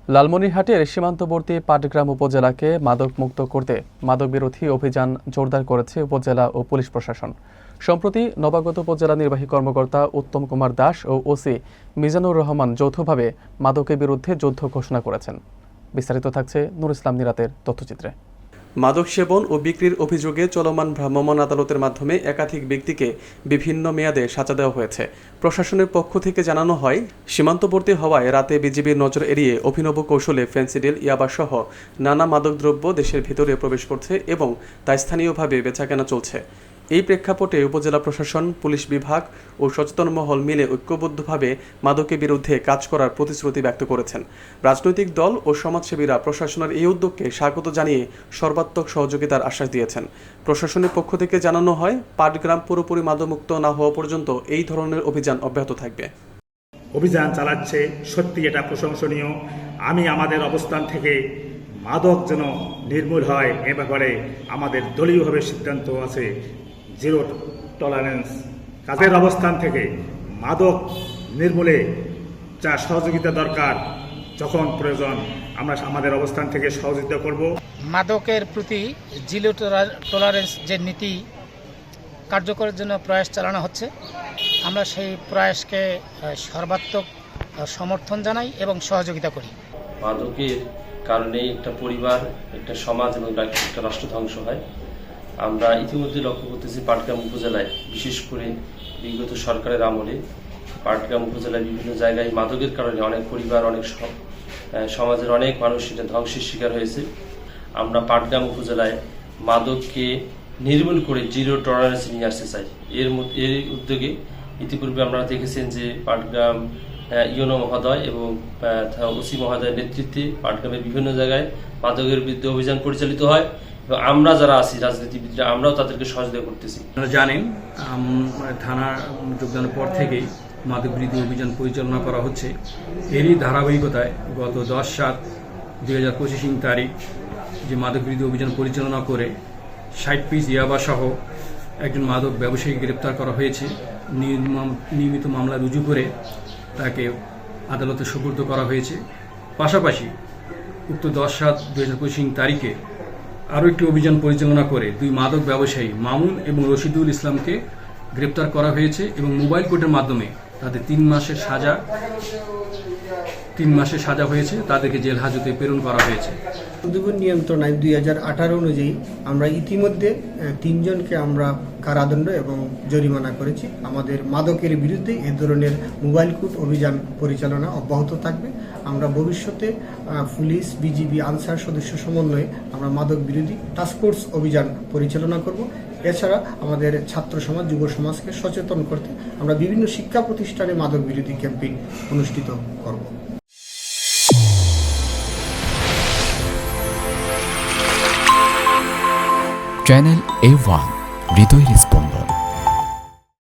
লালমনিরহাটের সীমান্তবর্তী পাটগ্রাম উপজেলাকে মাদকমুক্ত করতে মাদকবিরোধী অভিযান জোরদার করেছে উপজেলা ও পুলিশ প্রশাসন। সম্প্রতি নবাগত উপজেলা নির্বাহী কর্মকর্তা উত্তম কুমার দাস ও ওসি মিজানুর রহমান যৌথভাবে মাদকের বিরুদ্ধে যুদ্ধ ঘোষণা করেছেন। বিস্তারিত থাকছে নুর ইসলাম নিরাতের তথ্যচিত্রে। মাদক সেবন ও বিক্রির অভিযোগে চলমান ভ্রাম্যমাণ আদালতের মাধ্যমে একাধিক ব্যক্তিকে বিভিন্ন মেয়াদে সাজা দেওয়া হয়েছে। প্রশাসনের পক্ষ থেকে জানানো হয়, সীমান্তবর্তী হওয়ায় রাতে বিজিবির নজর এড়িয়ে অভিনব কৌশলে ফেন্সিডিল, ইয়াবাসহ নানা মাদকদ্রব্য দেশের ভিতরে প্রবেশ করছে এবং তা স্থানীয়ভাবে বেচাকেনা চলছে। এই প্রেক্ষাপটে উপজেলা প্রশাসন, পুলিশ বিভাগ ও সচেতন মহল মিলে ঐক্যবদ্ধভাবে মাদকের বিরুদ্ধে কাজ করার প্রতিশ্রুতি ব্যক্ত করেছেন। রাজনৈতিক দল ও সমাজসেবীরা প্রশাসনের এই উদ্যোগকে স্বাগত জানিয়ে সর্বাত্মক সহযোগিতার আশ্বাস দিয়েছেন। প্রশাসনের পক্ষ থেকে জানানো হয়, পাটগ্রাম পুরোপুরি মাদকমুক্ত না হওয়া পর্যন্ত এই ধরনের অভিযান অব্যাহত থাকবে। অভিযান চালাচ্ছে, সত্যি এটা প্রশংসনীয়। আমি আমাদের অবস্থান থেকে মাদক যেন নির্মূল হয় এ ব্যাপারে আমাদের দলীয়ভাবে সিদ্ধান্ত আছে, জিরো টলারেন্স। কাজের অবস্থান থেকে মাদক নির্মূলে যা সহযোগিতা দরকার, যখন প্রয়োজন আমরা আমাদের অবস্থান থেকে সহযোগিতা করব। মাদকের প্রতি জিরো টলারেন্স যে নীতি কার্যকরের জন্য প্রয়াস চালানো হচ্ছে, আমরা সেই প্রয়াসকে সর্বাত্মক সমর্থন জানাই এবং সহযোগিতা করি। মাদকের কারণে একটা পরিবার, একটা সমাজ এবং একটা রাষ্ট্র ধ্বংস হয়। আমরা ইতিমধ্যে লক্ষ্য করতেছি পাটগ্রাম উপজেলায়, বিশেষ করে বিগত সরকারের আমলে পাটগ্রাম উপজেলায় বিভিন্ন জায়গায় মাদকের কারণে অনেক পরিবার, অনেক সমাজের অনেক মানুষ এটা ধ্বংসের শিকার হয়েছে। আমরা পাটগ্রাম উপজেলায় মাদককে নির্মূল করে জিরো টলারেন্স নিয়ে আসতে চাই। এর উদ্যোগে ইতিপূর্বে আপনারা দেখেছেন যে পাটগ্রাম ইউনো মহোদয় এবং ওসি মহোদয়ের নেতৃত্বে পাটগ্রামের বিভিন্ন জায়গায় মাদকের বিরুদ্ধে অভিযান পরিচালিত হয় এবং আমরা যারা আছি রাজনীতিবিদরা, আমরাও তাদেরকে সহযোগিতা করতেছি। আপনারা জানেন, থানার যোগদানের পর থেকেই মাদক বিরোধী অভিযান পরিচালনা করা হচ্ছে। এরই ধারাবাহিকতায় গত 10/7/2025 তারিখ যে মাদক বিরোধী অভিযান পরিচালনা করে 60 পিস ইয়াবা সহ একজন মাদক ব্যবসায়ী গ্রেপ্তার করা হয়েছে। নিয়মিত মামলা রুজু করে তাকে আদালতে সোপর্দ করা হয়েছে। পাশাপাশি উক্ত 10/7/2025 তারিখে আরও একটি অভিযান পরিচালনা করে 2 মাদক ব্যবসায়ী মামুন এবং রশিদুল ইসলামকে গ্রেপ্তার করা হয়েছে এবং মোবাইল কোর্টের মাধ্যমে তাদের 3 মাসের সাজা হয়েছে, তাদেরকে জেল হাজতে প্রেরণ করা হয়েছে। উদ্যোগের নিয়ন্ত্রণায় 2018 অনুযায়ী আমরা ইতিমধ্যে 3 জনকে আমরা কারাদণ্ড এবং জরিমানা করেছি। আমাদের মাদকের বিরুদ্ধে এ ধরনের মোবাইল কোর্ট অভিযান পরিচালনা অব্যাহত থাকবে। আমরা ভবিষ্যতে পুলিশ, বিজিবি, আনসার সদস্য সমন্বয়ে আমরা মাদক বিরোধী টাস্কফোর্স অভিযান পরিচালনা করব। এছাড়া আমাদের ছাত্র সমাজ, যুব সমাজকে সচেতন করতে আমরা বিভিন্ন শিক্ষা প্রতিষ্ঠানে মাদক বিরোধী ক্যাম্পেইন অনুষ্ঠিত করব। চ্যানেল A1 হৃদয় রেসপন্স।